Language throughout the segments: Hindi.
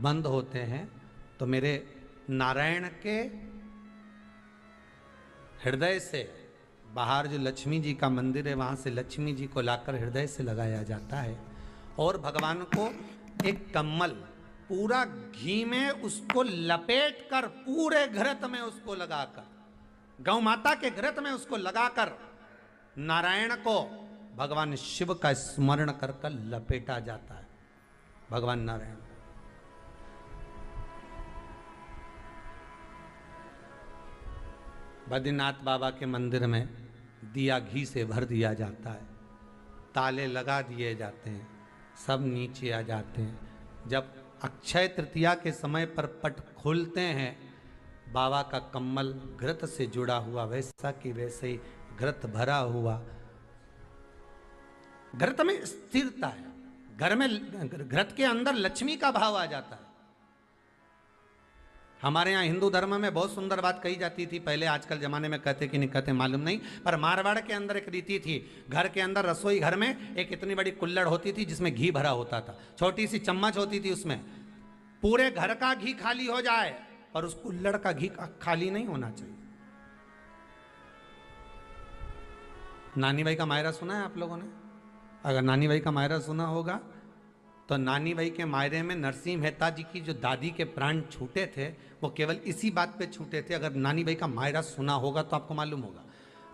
बंद होते हैं तो मेरे नारायण के हृदय से बाहर जो लक्ष्मी जी का मंदिर है वहाँ से लक्ष्मी जी को लाकर हृदय से लगाया जाता है और भगवान को एक कम्मल पूरा घी में उसको लपेट कर पूरे घृत में उसको लगाकर गौ माता के घृत में उसको लगाकर नारायण को भगवान शिव का स्मरण कर कर लपेटा जाता है। भगवान नारायण बद्रीनाथ बाबा के मंदिर में दिया घी से भर दिया जाता है, ताले लगा दिए जाते हैं, सब नीचे आ जाते हैं। जब अक्षय तृतीया के समय पर पट खोलते हैं बाबा का कम्मल घृत से जुड़ा हुआ वैसा कि वैसे ही घृत भरा हुआ, घृत में स्थिरता है, घर में घृत के अंदर लक्ष्मी का भाव आ जाता है। हमारे यहाँ हिंदू धर्म में बहुत सुंदर बात कही जाती थी पहले, आजकल जमाने में कहते कि नहीं कहते मालूम नहीं, पर मारवाड़ के अंदर एक रीति थी, घर के अंदर रसोई घर में एक इतनी बड़ी कुल्हड़ होती थी जिसमें घी भरा होता था, छोटी सी चम्मच होती थी, उसमें पूरे घर का घी खाली हो जाए और उस कुल्हड़ का घी खाली नहीं होना चाहिए। नानी भाई का मायरा सुना है आप लोगों ने? अगर नानी भाई का मायरा सुना होगा तो नानी भाई के मायरे में नरसिंह मेहता जी की जो दादी के प्राण छूटे थे वो केवल इसी बात पे छूटे थे। अगर नानी भाई का मायरा सुना होगा तो आपको मालूम होगा,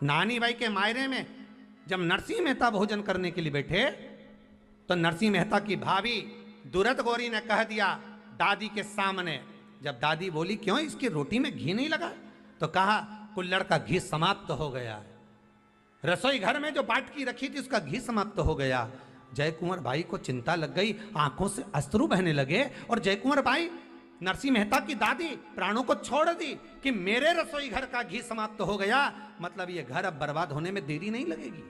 नानी भाई के मायरे में जब नरसिंह मेहता भोजन करने के लिए बैठे तो नरसिंह मेहता की भाभी दुरत गौरी ने कह दिया दादी के सामने, जब दादी बोली क्यों इसकी रोटी में घी नहीं लगा, तो कहा कुल्हड़ का घी समाप्त हो गया है, रसोई घर में जो बाटकी रखी थी उसका घी समाप्त हो गया। जय कुंवर भाई को चिंता लग गई, आंखों से अश्रु बहने लगे और जय कुंवर भाई नरसिंह मेहता की दादी प्राणों को छोड़ दी कि मेरे रसोई घर का घी समाप्त हो गया, मतलब ये घर अब बर्बाद होने में देरी नहीं लगेगी।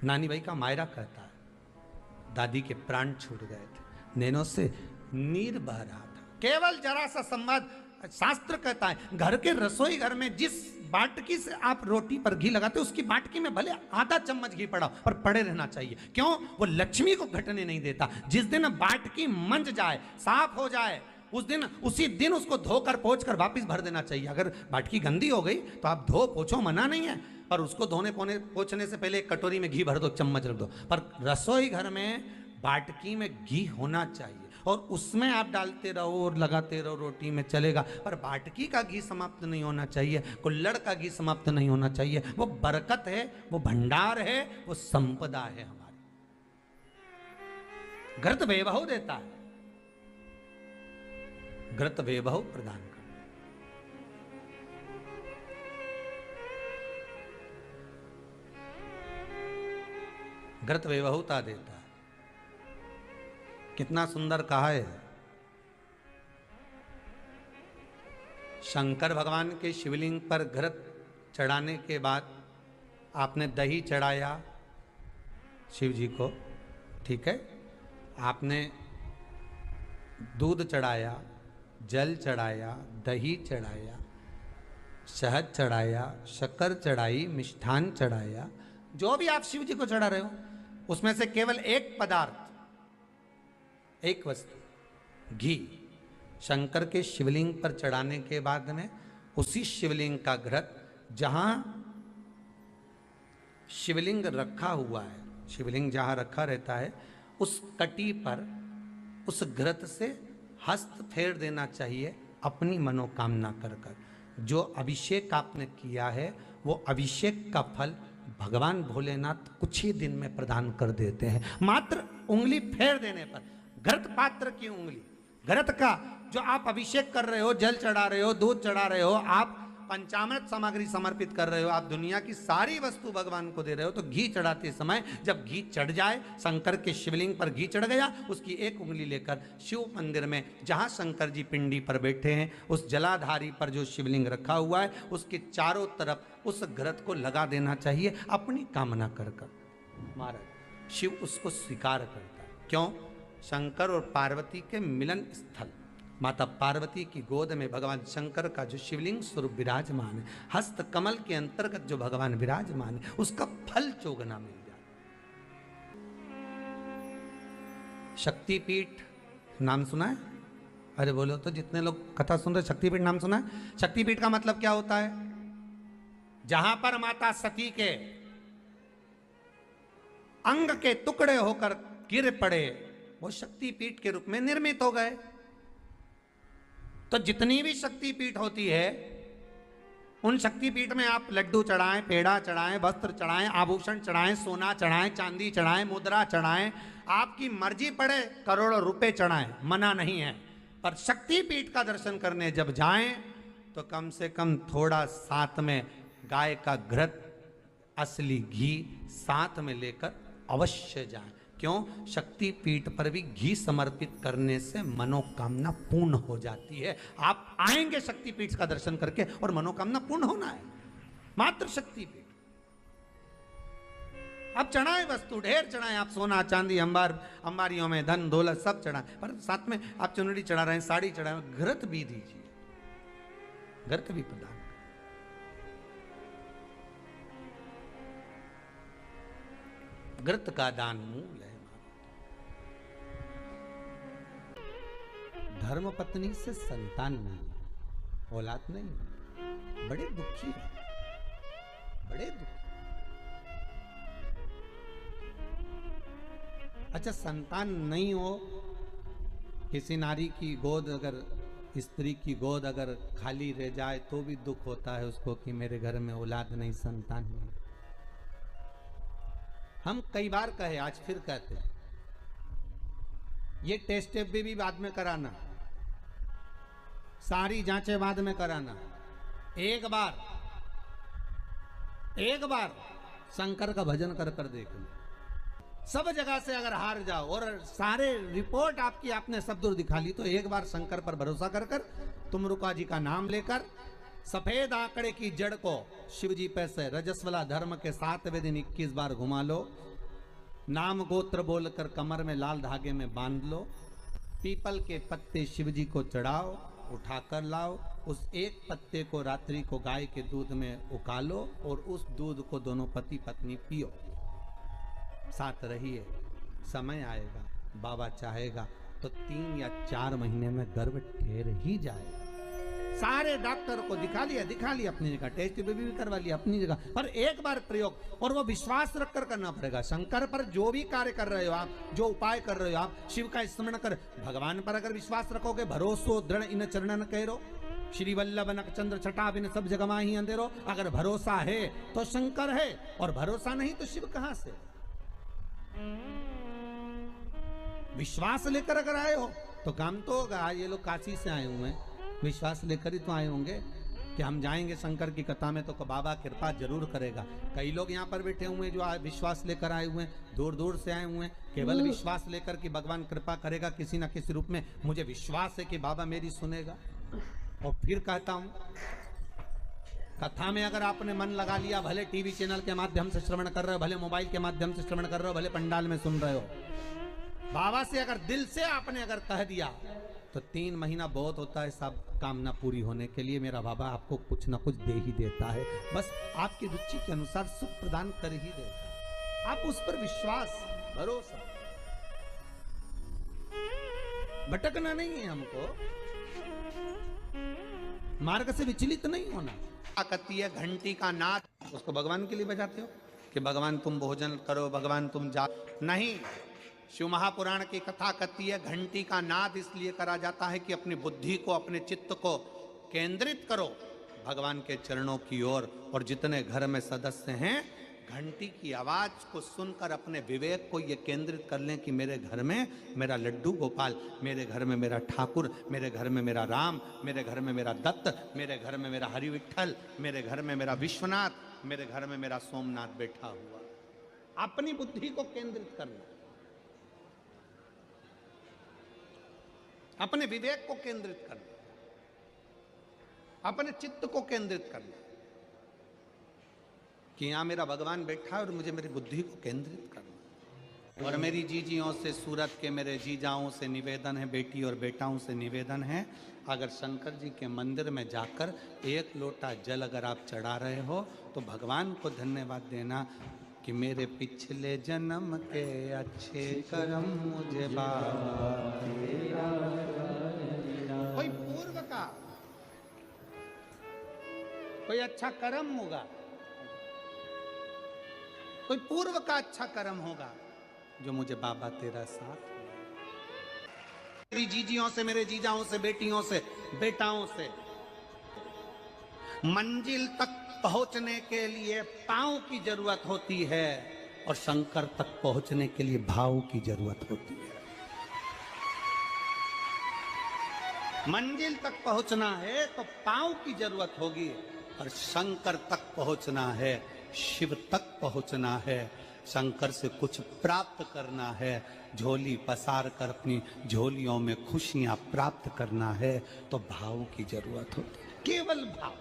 नानी भाई का मायरा कहता है दादी के प्राण छूट गए थे, नैनों से नीर बह रहा था, केवल जरा सा संवाद। शास्त्र कहता है घर के रसोई घर में जिस बाटकी से आप रोटी पर घी लगाते उसकी बाटकी में भले आधा चम्मच घी पड़ा पर पड़े रहना चाहिए, क्यों? वो लक्ष्मी को घटने नहीं देता। जिस दिन बाटकी मंज जाए, साफ हो जाए, उस दिन उसी दिन उसको धोकर पोंछ कर वापस भर देना चाहिए। अगर बाटकी गंदी हो गई तो आप धो पोछो, मना नहीं है, पर उसको धोने पोछने से पहले एक कटोरी में घी भर दो, चम्मच रख दो। पर रसोई घर में बाटकी में घी होना चाहिए और उसमें आप डालते रहो और लगाते रहो, रोटी में चलेगा, पर बाटकी का घी समाप्त नहीं होना चाहिए, कुल्हड़ का घी समाप्त नहीं होना चाहिए। वो बरकत है, वो भंडार है, वो संपदा है हमारी। घृत वैभव देता है, घृत वैभव प्रदान कर। घृत वैभवता देता है। कितना सुंदर कहा है। शंकर भगवान के शिवलिंग पर घृत चढ़ाने के बाद आपने दही चढ़ाया शिव जी को, ठीक है, आपने दूध चढ़ाया, जल चढ़ाया, दही चढ़ाया, शहद चढ़ाया, शक्कर चढ़ाई, मिष्ठान चढ़ाया, जो भी आप शिव जी को चढ़ा रहे हो उसमें से केवल एक पदार्थ, एक वस्तु घी शंकर के शिवलिंग पर चढ़ाने के बाद में उसी शिवलिंग का घृत जहां शिवलिंग रखा हुआ है, शिवलिंग जहां रखा रहता है उस कटी पर उस घृत से हस्त फेर देना चाहिए अपनी मनोकामना कर कर। जो अभिषेक आपने किया है वो अभिषेक का फल भगवान भोलेनाथ कुछ ही दिन में प्रदान कर देते हैं। मात्र उंगली फेर देने पर, घृत पात्र की उंगली, घृत का जो आप अभिषेक कर रहे हो, जल चढ़ा रहे हो, दूध चढ़ा रहे हो, आप पंचामृत सामग्री समर्पित कर रहे हो, आप दुनिया की सारी वस्तु भगवान को दे रहे हो, तो घी चढ़ाते समय जब घी चढ़ जाए, शंकर के शिवलिंग पर घी चढ़ गया, उसकी एक उंगली लेकर शिव मंदिर में जहां शंकर जी पिंडी पर बैठे हैं उस जलाधारी पर जो शिवलिंग रखा हुआ है उसके चारों तरफ उस घृत को लगा देना चाहिए अपनी कामना कर कर। महाराज शिव उसको स्वीकार करता है। क्यों? शंकर और पार्वती के मिलन स्थल, माता पार्वती की गोद में भगवान शंकर का जो शिवलिंग स्वरूप विराजमान है, हस्त कमल के अंतर्गत जो भगवान विराजमान है, उसका फल चोगना मिल जाए। शक्तिपीठ नाम सुना है? अरे बोलो तो, जितने लोग कथा सुन रहे, शक्तिपीठ नाम सुना है? शक्तिपीठ का मतलब क्या होता है? जहां पर माता सती के अंग के टुकड़े होकर गिर पड़े, वो शक्तिपीठ के रूप में निर्मित हो गए। तो जितनी भी शक्तिपीठ होती है, उन शक्तिपीठ में आप लड्डू चढ़ाएं, पेड़ा चढ़ाएं, वस्त्र चढ़ाएं, आभूषण चढ़ाएं, सोना चढ़ाएं, चांदी चढ़ाएं, मुद्रा चढ़ाएं, आपकी मर्जी पड़े करोड़ों रुपए चढ़ाएं, मना नहीं है। पर शक्तिपीठ का दर्शन करने जब जाएं तो कम से कम थोड़ा साथ में गाय का घृत, असली घी साथ में लेकर अवश्य जाएं। क्यों? शक्तिपीठ पर भी घी समर्पित करने से मनोकामना पूर्ण हो जाती है। आप आएंगे शक्तिपीठ का दर्शन करके और मनोकामना पूर्ण होना है, मात्र शक्तिपीठ। आप चढ़ाएं वस्तु, ढेर चढ़ाएं, आप सोना चांदी अंबारियों में धन दौलत सब चढ़ाएं, पर साथ में आप चुनरी चढ़ा रहे हैं, साड़ी चढ़ा रहे हैं, घृत भी दीजिए, घृत भी प्रदान। घृत का दान मूल है। धर्म पत्नी से संतान नहीं, औलाद नहीं, बड़े दुखी है, बड़े दुखी। अच्छा, संतान नहीं हो, किसी नारी की गोद अगर, स्त्री की गोद अगर खाली रह जाए तो भी दुख होता है उसको कि मेरे घर में औलाद नहीं, संतान नहीं। हम कई बार कहे, आज फिर कहते हैं, ये टेस्ट भी बाद में कराना, सारी जांचें बाद में कराना। एक बार शंकर का भजन कर कर देख लो। सब जगह से अगर हार जाओ और सारे रिपोर्ट आपकी आपने सब दूर दिखा ली, तो एक बार शंकर पर भरोसा कर कर तुमरुका जी का नाम लेकर सफेद आंकड़े की जड़ को शिव जी पे से रजस्वला धर्म के 7वें दिन 21 बार घुमा लो। नाम गोत्र बोलकर कमर में लाल धागे में बांध लो। पीपल के पत्ते शिव जी को चढ़ाओ, उठाकर लाओ। उस एक पत्ते को रात्रि को गाय के दूध में उकालो और उस दूध को दोनों पति पत्नी पियो। साथ रहिए, समय आएगा, बाबा चाहेगा तो 3 या 4 महीने में गर्भ ठहर ही जाएगा। सारे डॉक्टर को दिखा लिया अपनी जगह, टेस्ट भी करवा लिया अपनी जगह, पर एक बार प्रयोग, और वो विश्वास रखकर करना पड़ेगा। शंकर पर जो भी कार्य कर रहे हो आप, जो उपाय कर रहे हो आप, शिव का स्मरण कर, भगवान पर अगर विश्वास रखोगे, भरोसो दृढ़ इन चरणन करो, श्री वल्लभ नक चंद्र छटा बिन सब जगह माही अंधेरो। अगर भरोसा है तो शंकर है, और भरोसा नहीं तो शिव कहां से। विश्वास लेकर अगर आए हो तो काम तो होगा। ये लोग काशी से आए हुए हैं, विश्वास लेकर ही तो आए होंगे कि हम जाएंगे शंकर की कथा में तो बाबा कृपा जरूर करेगा। कई लोग यहाँ पर बैठे हुए हैं जो विश्वास लेकर आए हुए हैं, दूर दूर से आए हुए हैं, केवल विश्वास लेकर कि भगवान कृपा करेगा किसी ना किसी रूप में, मुझे विश्वास है कि बाबा मेरी सुनेगा। और फिर कहता हूं, कथा में अगर आपने मन लगा लिया, भले टीवी चैनल के माध्यम से श्रवण कर रहे हो, भले मोबाइल के माध्यम से श्रवण कर रहे हो, भले पंडाल में सुन रहे हो, बाबा से अगर दिल से आपने अगर कह दिया तो 3 महीना बहुत होता है सब कामना पूरी होने के लिए। मेरा बाबा आपको कुछ ना कुछ दे ही देता है, बस आपकी रुचि के अनुसार सुख प्रदान कर ही देता है। आप उस पर विश्वास, भरोसा, भटकना नहीं है हमको, मार्ग से विचलित नहीं होना। कहती है घंटी का नाद, उसको भगवान के लिए बजाते हो कि भगवान तुम भोजन करो, भगवान तुम जा, नहीं। शिव महापुराण की कथा कहती है घंटी का नाद इसलिए करा जाता है कि अपनी बुद्धि को, अपने चित्त को केंद्रित करो भगवान के चरणों की ओर। और जितने घर में सदस्य हैं, घंटी की आवाज को सुनकर अपने विवेक को ये केंद्रित कर लें कि मेरे घर में मेरा लड्डू गोपाल, मेरे घर में मेरा ठाकुर, मेरे घर में मेरा राम, मेरे घर में मेरा दत्त, मेरे घर में मेरा हरि विठल, मेरे घर में मेरा विश्वनाथ, मेरे घर में मेरा सोमनाथ बैठा हुआ। अपनी बुद्धि को केंद्रित करना, अपने विवेक को केंद्रित करना, अपने चित्त को केंद्रित करना कि यहां मेरा भगवान बैठा है और मुझे मेरी बुद्धि को केंद्रित करना। और मेरी जीजियों से, सूरत के मेरे जीजाओं से निवेदन है, बेटी और बेटाओं से निवेदन है, अगर शंकर जी के मंदिर में जाकर 1 लोटा जल अगर आप चढ़ा रहे हो तो भगवान को धन्यवाद देना कि कि मेरे पिछले जन्म के अच्छे कर्म मुझे बाबा तेरा कोई पूर्व का कोई अच्छा कर्म होगा, कोई पूर्व का अच्छा कर्म होगा जो मुझे बाबा तेरा साथ मेरी जीजियों से, मेरे जीजाओं से, बेटियों से, बेटाओं से मंजिल तक पहुंचने के लिए पांव की जरूरत होती है और शंकर तक पहुंचने के लिए भाव की जरूरत होती है। मंजिल तक पहुंचना है तो पांव की जरूरत होगी और शंकर तक पहुंचना है, शिव तक पहुंचना है, शंकर से कुछ प्राप्त करना है, झोली पसार कर अपनी झोलियों में खुशियां प्राप्त करना है तो भाव की जरूरत होती है, केवल भाव।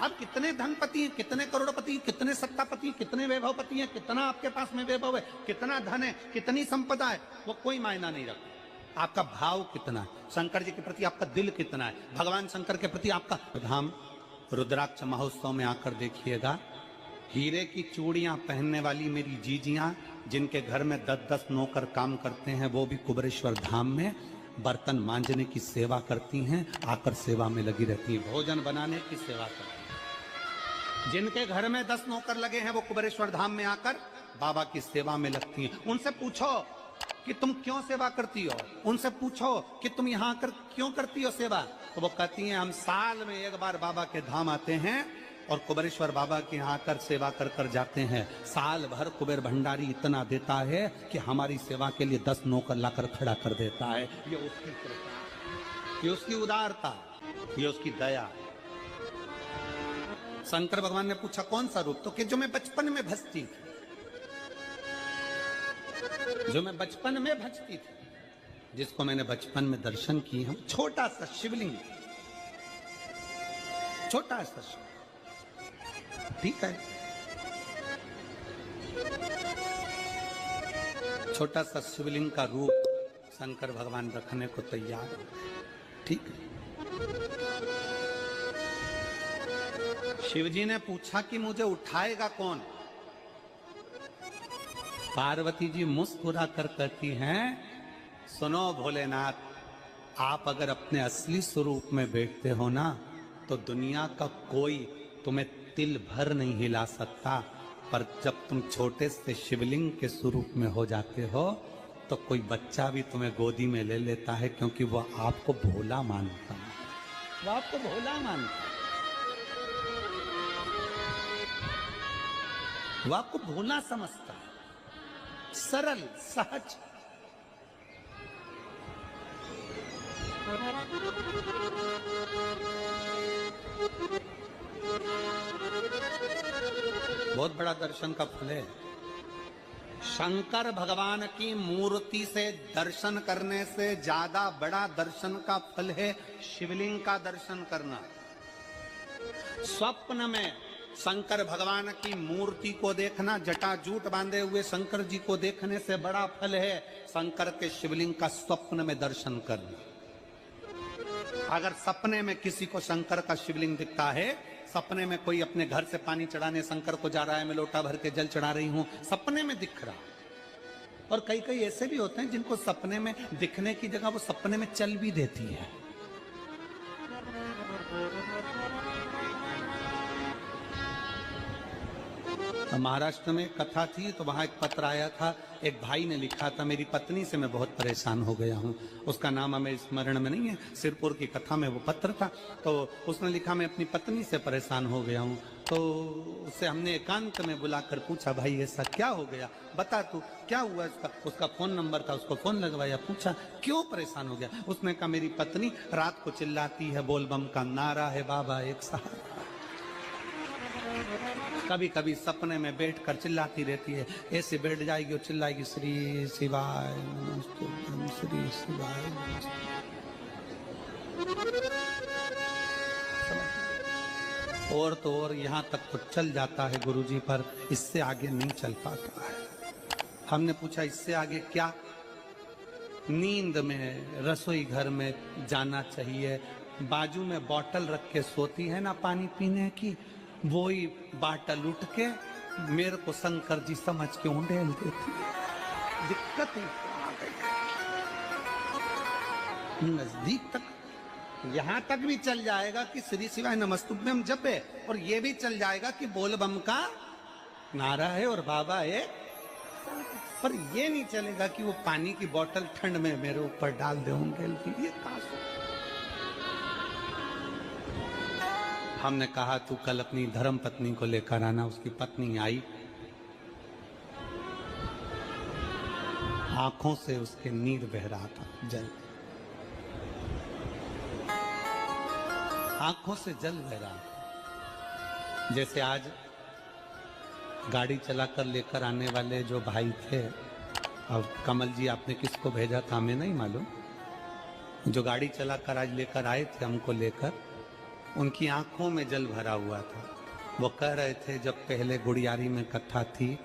आप कितने धनपति हैं, कितने करोड़पति हैं, कितने सत्तापति हैं, कितने वैभवपति हैं, कितना आपके पास में वैभव है, कितना धन है, कितनी संपदा है, वो कोई मायना नहीं रखता। आपका भाव कितना है, शंकर जी के प्रति आपका दिल कितना है, भगवान शंकर के प्रति आपका। धाम रुद्राक्ष महोत्सव में आकर देखिएगा, हीरे की चूड़ियां पहनने वाली मेरी जीजियां जिनके घर में 10-10 नौकर काम करते हैं, वो भी कुबेरेश्वर धाम में बर्तन मांजने की सेवा करती हैं, आकर सेवा में लगी रहती हैं, भोजन बनाने की सेवा करती हैं। जिनके घर में 10 नौकर लगे हैं वो कुबेरेश्वर धाम में आकर बाबा की सेवा में लगती हैं। उनसे पूछो कि तुम क्यों सेवा करती हो, उनसे पूछो कि तुम यहाँ आकर क्यों करती हो सेवा, तो वो कहती हैं हम साल में एक बार बाबा के धाम आते हैं और कुबेरेश्वर बाबा के यहाँ आकर सेवा कर कर जाते हैं। साल भर कुबेर भंडारी इतना देता है कि हमारी सेवा के लिए 10 नौकर लाकर खड़ा कर देता है। ये उसकी कृपा, ये उसकी उदारता, ये उसकी दया। शंकर भगवान ने पूछा कौन सा रूप, तो कि जो मैं बचपन में भजती थी, जो मैं बचपन में भजती थी, जिसको मैंने बचपन में दर्शन किए हैं, छोटा सा शिवलिंग, छोटा सा शिवलिंग, ठीक है, छोटा सा शिवलिंग का रूप शंकर भगवान रखने को तैयार है, ठीक है। शिवजी ने पूछा कि मुझे उठाएगा कौन। पार्वती जी मुस्कुरा कर कहती हैं, सुनो भोलेनाथ, आप अगर अपने असली स्वरूप में बैठते हो ना तो दुनिया का कोई तुम्हें तिल भर नहीं हिला सकता, पर जब तुम छोटे से शिवलिंग के स्वरूप में हो जाते हो तो कोई बच्चा भी तुम्हें गोदी में ले लेता है, क्योंकि वह आपको भोला मानता है, वह आपको भोला मानता है, वह आपको भोला समझता है, सरल सहज। बहुत बड़ा दर्शन का फल है। शंकर भगवान की मूर्ति से दर्शन करने से ज्यादा बड़ा दर्शन का फल है शिवलिंग का दर्शन करना। स्वप्न में शंकर भगवान की मूर्ति को देखना, जटाजूट बांधे हुए शंकर जी को देखने से बड़ा फल है शंकर के शिवलिंग का स्वप्न में दर्शन करना। अगर सपने में किसी को शंकर का शिवलिंग दिखता है, सपने में कोई अपने घर से पानी चढ़ाने शंकर को जा रहा है, मैं लोटा भर के जल चढ़ा रही हूं, सपने में दिख रहा। और कई कई ऐसे भी होते हैं जिनको सपने में दिखने की जगह वो सपने में चल भी देती है। महाराष्ट्र में कथा थी तो वहां एक पत्र आया था, एक भाई ने लिखा था, मेरी पत्नी से मैं बहुत परेशान हो गया हूं, उसका नाम हमें स्मरण में नहीं है, सिरपुर की कथा में वो पत्र था। तो उसने लिखा मैं अपनी पत्नी से परेशान हो गया हूं। तो उससे हमने एकांत में बुलाकर पूछा, भाई ऐसा क्या हो गया, बता तू क्या हुआ। उसका फोन नंबर था, उसको फोन लगवाया, पूछा क्यों परेशान हो गया। उसने कहा मेरी पत्नी रात को चिल्लाती है, बोलबम का नारा है बाबा एक सहारा। कभी कभी सपने में बैठकर चिल्लाती रहती है, ऐसे बैठ जाएगी और चिल्लाएगी श्री शिवाय नमस्तुभ्यं, श्री शिवाय नमस्तुभ्यं। और तो और यहाँ तक तो चल जाता है गुरुजी, पर इससे आगे नहीं चल पाता है। हमने पूछा इससे आगे क्या। नींद में रसोई घर में जाना चाहिए, बाजू में बोतल रख के सोती है ना पानी पीने की, वो ही बाटल उठ के मेरे को शंकर जी समझ के उंडेल देती। दिक्कत ही आ गई। नजदीक तक, यहां तक भी चल जाएगा कि श्री शिवाय नमस्तुभ्यम जपे, और ये भी चल जाएगा कि बोल बम का नारा है और बाबा है, पर ये नहीं चलेगा कि वो पानी की बोतल ठंड में मेरे ऊपर डाल दे उंडेल की। ये हमने कहा तू कल अपनी धर्म पत्नी को लेकर आना। उसकी पत्नी आई, आंखों से उसके नीर बह रहा था, जल, आंखों से जल बह रहा था। जैसे आज गाड़ी चलाकर लेकर आने वाले जो भाई थे, अब कमल जी आपने किसको भेजा था हमें नहीं मालूम, जो गाड़ी चलाकर आज लेकर आए थे हमको लेकर, उनकी आंखों में जल भरा हुआ था। वो कह रहे थे जब पहले गुड़ियारी में कथा थी,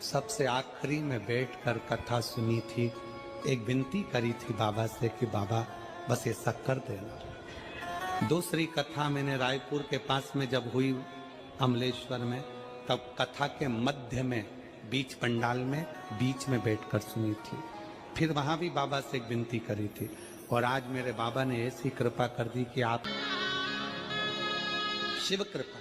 सबसे आखिरी में बैठकर कथा सुनी थी, एक विनती करी थी बाबा से कि बाबा बस ऐसा कर देना। दूसरी कथा मैंने रायपुर के पास में जब हुई अमलेश्वर में, तब कथा के मध्य में बीच पंडाल में बीच में बैठकर सुनी थी। फिर वहां भी बाबा से एक विनती करी थी, और आज मेरे बाबा ने ऐसी कृपा कर दी कि आप, शिव कृपा,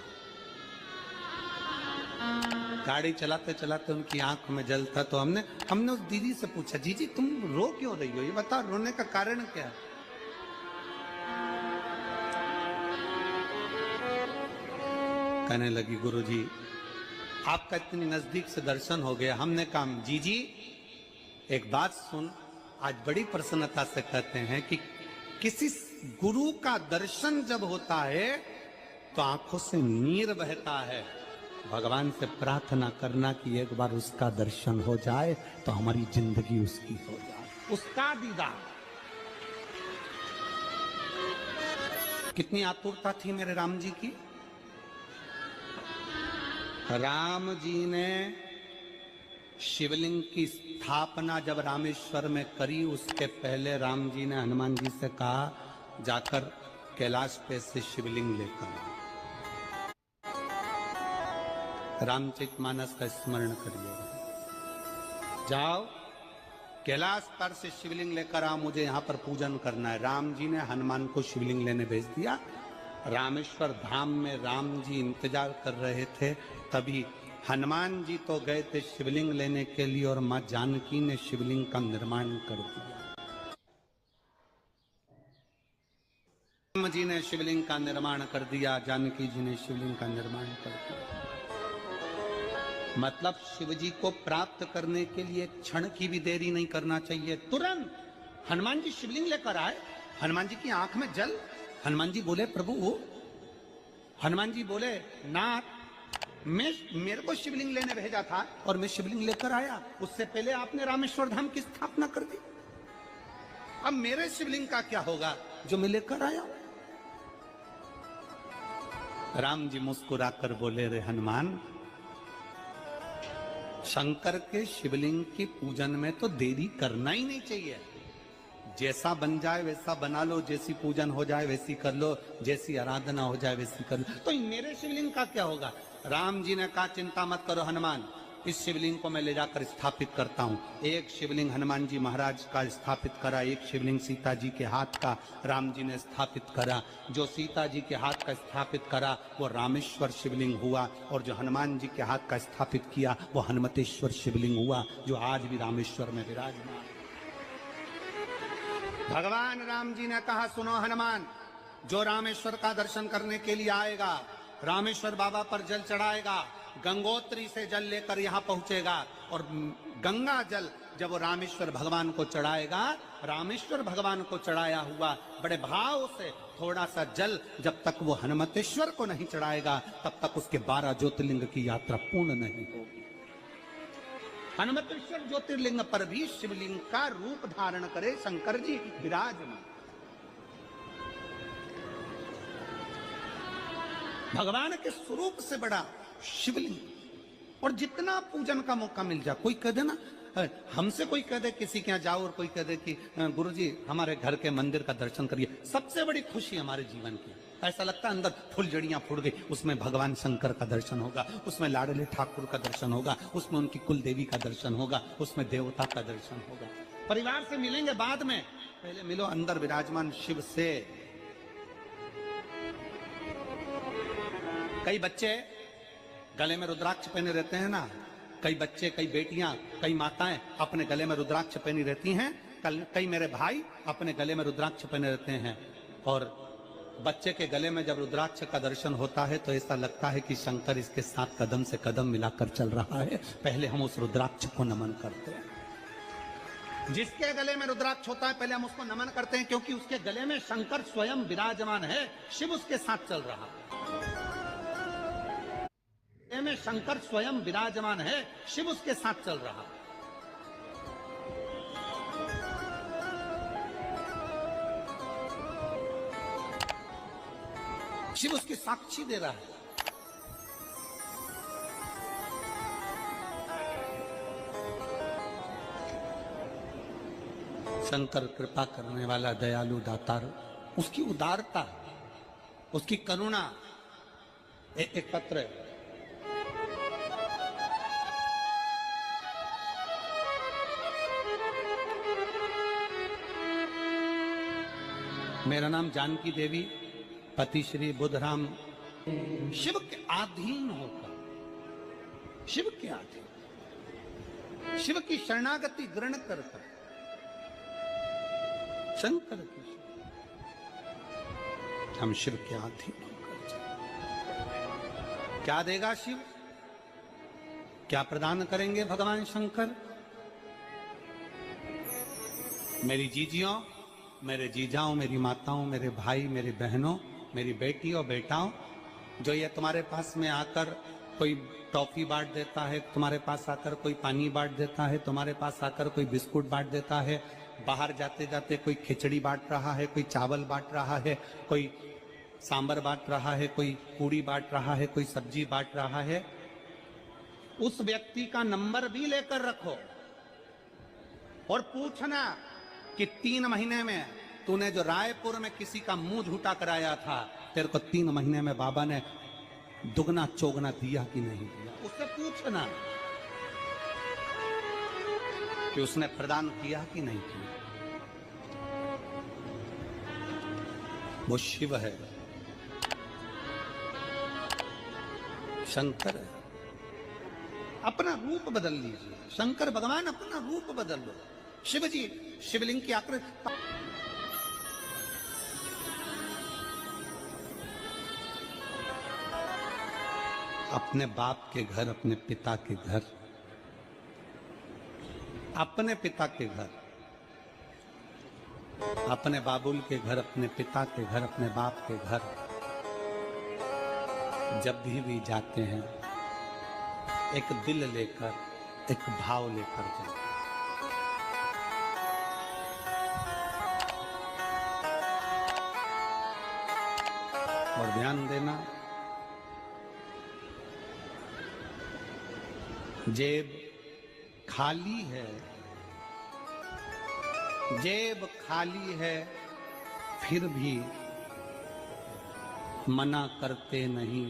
गाड़ी चलाते चलाते उनकी आंख में जल था। तो हमने उस दीदी से पूछा, जी तुम रो क्यों रही हो, ये बताओ, रोने का कारण क्या है? कहने लगी गुरुजी आपका इतनी नजदीक से दर्शन हो गया। हमने कहा जी एक बात सुन, आज बड़ी प्रसन्नता से कहते हैं कि किसी गुरु का दर्शन जब होता है तो आंखों से नीर बहता है। भगवान से प्रार्थना करना कि एक बार उसका दर्शन हो जाए तो हमारी जिंदगी उसकी हो जाए, उसका दीदार। कितनी आतुरता थी मेरे राम जी की। राम जी ने शिवलिंग की स्थापना जब रामेश्वर में करी, उसके पहले राम जी ने हनुमान जी से कहा जाकर कैलाश पे से शिवलिंग लेकर आओ। रामचरितमानस का स्मरण करिएगा, जाओ कैलाश पर से शिवलिंग लेकर आओ, मुझे यहाँ पर पूजन करना है। राम जी ने हनुमान को शिवलिंग लेने भेज दिया। रामेश्वर धाम में राम जी इंतजार कर रहे थे, तभी हनुमान जी तो गए थे शिवलिंग लेने के लिए, और मां जानकी ने शिवलिंग का निर्माण कर दिया। राम जी ने शिवलिंग का निर्माण कर दिया, जानकी जी ने शिवलिंग का निर्माण कर दिया। मतलब शिव जी को प्राप्त करने के लिए क्षण की भी देरी नहीं करना चाहिए। तुरंत हनुमान जी शिवलिंग लेकर आए, हनुमान जी की आंख में जल। हनुमान जी बोले प्रभु, हनुमान जी बोले नाथ, मेरे को शिवलिंग लेने भेजा था और मैं शिवलिंग लेकर आया, उससे पहले आपने रामेश्वर धाम की स्थापना कर दी। अब मेरे शिवलिंग का क्या होगा जो मैं लेकर आया? राम जी मुस्कुराकर बोले, रे हनुमान, शंकर के शिवलिंग के पूजन में तो देरी करना ही नहीं चाहिए। जैसा बन जाए वैसा बना लो, जैसी पूजन हो जाए वैसी कर लो, जैसी आराधना हो जाए वैसी कर लो। तो मेरे शिवलिंग का क्या होगा? राम जी ने कहा चिंता मत करो हनुमान, इस शिवलिंग को मैं ले जाकर स्थापित करता हूँ। एक शिवलिंग हनुमान जी महाराज का स्थापित करा, एक शिवलिंग सीता जी के हाथ का राम जी ने स्थापित करा। जो सीता जी के हाथ का स्थापित करा वो रामेश्वर शिवलिंग हुआ, और जो हनुमान जी के हाथ का स्थापित किया वो हनुमतेश्वर शिवलिंग हुआ, जो आज भी रामेश्वर में विराजमान। भगवान राम जी ने कहा, सुनो हनुमान, जो रामेश्वर का दर्शन करने के लिए आएगा, रामेश्वर बाबा पर जल चढ़ाएगा, गंगोत्री से जल लेकर यहाँ पहुंचेगा, और गंगा जल जब वो रामेश्वर भगवान को चढ़ाएगा, रामेश्वर भगवान को चढ़ाया हुआ बड़े भाव से थोड़ा सा जल जब तक वो हनुमतेश्वर को नहीं चढ़ाएगा, तब तक उसके 12 ज्योतिर्लिंग की यात्रा पूर्ण नहीं होगी। हनुमतेश्वर ज्योतिर्लिंग पर भी शिवलिंग का रूप धारण करे शंकर जी विराजमान। भगवान के स्वरूप से बड़ा शिवलिंग, और जितना पूजन का मौका मिल जाए, कोई कह दे ना, हमसे कोई कह दे किसी के यहाँ जाओ और कोई कह दे कि गुरुजी हमारे घर के मंदिर का दर्शन करिए, सबसे बड़ी खुशी हमारे जीवन की। ऐसा लगता है अंदर फुलझड़ियां फूट गई। उसमें भगवान शंकर का दर्शन होगा, उसमें लाडले ठाकुर का दर्शन होगा, उसमें उनकी कुल देवी का दर्शन होगा, उसमें देवता का दर्शन होगा। परिवार से मिलेंगे बाद में, पहले मिलो अंदर विराजमान शिव से। कई बच्चे गले में रुद्राक्ष पहने रहते हैं ना, कई बच्चे, कई बेटियां, कई माताएं अपने गले में रुद्राक्ष पहनी रहती हैं। कई मेरे भाई अपने गले में रुद्राक्ष पहने रहते हैं। और बच्चे के गले में जब रुद्राक्ष का दर्शन होता है तो ऐसा लगता है कि शंकर इसके साथ कदम से कदम मिलाकर चल रहा है। पहले हम उस रुद्राक्ष को नमन करते हैं। जिसके गले में रुद्राक्ष होता है पहले हम उसको नमन करते हैं, क्योंकि उसके गले में शंकर स्वयं विराजमान है, शिव उसके साथ चल रहा है। में शंकर स्वयं विराजमान है, शिव उसके साथ चल रहा है। शिव उसकी साक्षी दे रहा है। शंकर कृपा करने वाला दयालु दातार, उसकी उदारता, उसकी करुणा। एक पत्र है, मेरा नाम जानकी देवी, पति श्री बुधराम। शिव के अधीन होकर, शिव के अधीन, शिव की शरणागति ग्रहण कर शंकर की, हम शिव के अधीन होकर क्या देगा शिव, क्या प्रदान करेंगे भगवान शंकर। मेरी जीजियों, मेरे जीजाओं, मेरी माताओं, मेरे भाई, मेरी बहनों, मेरी बेटी और बेटाओं, जो ये तुम्हारे पास में आकर कोई टॉफी बांट देता है, तुम्हारे पास आकर कोई पानी बांट देता है, तुम्हारे पास आकर कोई बिस्कुट बांट देता है, बाहर जाते जाते कोई खिचड़ी बांट रहा है, कोई चावल बांट रहा है, कोई सांबर बांट रहा है, कोई पूड़ी बांट रहा है, कोई सब्जी बांट रहा है, उस व्यक्ति का नंबर भी लेकर रखो और पूछना कि 3 महीने में तूने जो रायपुर में किसी का मुंह झूठा कराया था, तेरे को 3 महीने में बाबा ने दुगना चौगना दिया कि नहीं दिया। उससे पूछना कि उसने प्रदान किया कि नहीं किया। वो शिव है, शंकर है। अपना रूप बदल लीजिए, शंकर भगवान अपना रूप बदल लो। शिव जी शिवलिंग की आकृति, अपने बाप के घर, अपने पिता के घर, अपने पिता के घर, अपने बाबुल के घर, अपने पिता के घर, अपने बाप के घर जब भी जाते हैं, एक दिल लेकर, एक भाव लेकर जाते हैं। और ध्यान देना, जेब खाली है, जेब खाली है, फिर भी मना करते नहीं।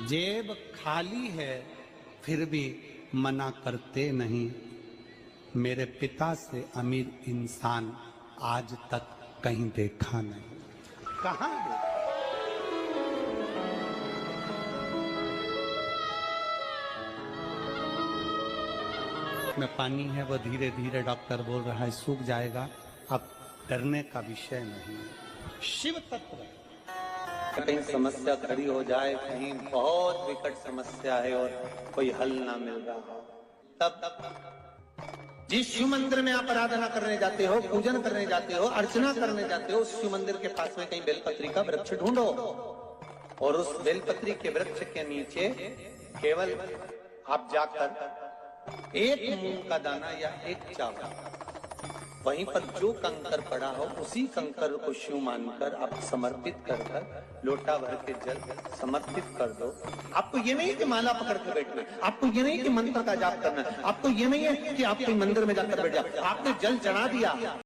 जेब खाली है, फिर भी मना करते नहीं। मेरे पिता से अमीर इंसान आज तक कहीं देखा नहीं। कहां देखा? में पानी है, वो धीरे धीरे डॉक्टर बोल रहा है सूख जाएगा, अब डरने का विषय नहीं। शिव तत्व, कहीं समस्या खड़ी हो जाए, कहीं बहुत विकट समस्या है और कोई हल ना मिल रहा हो, तब जिस शिव मंदिर में आप आराधना करने जाते हो, पूजन करने जाते हो, अर्चना करने जाते हो, उस शिव मंदिर के पास में कहीं बेलपत्री का वृक्ष ढूंढो और उस बेलपत्री के वृक्ष के नीचे केवल आप जाकर एक मूंग का दाना या एक चावल, वहीं पर जो कंकर पड़ा हो उसी कंकर को शिव मानकर आप समर्पित कर लोटा भर के जल समर्पित कर दो। आपको ये नहीं कि माला पकड़ के बैठना, आपको ये नहीं कि मंत्र का जाप करना, आपको ये नहीं है कि आप कोई मंदिर में जाकर बैठ जाओ। आपने जल चढ़ा दिया,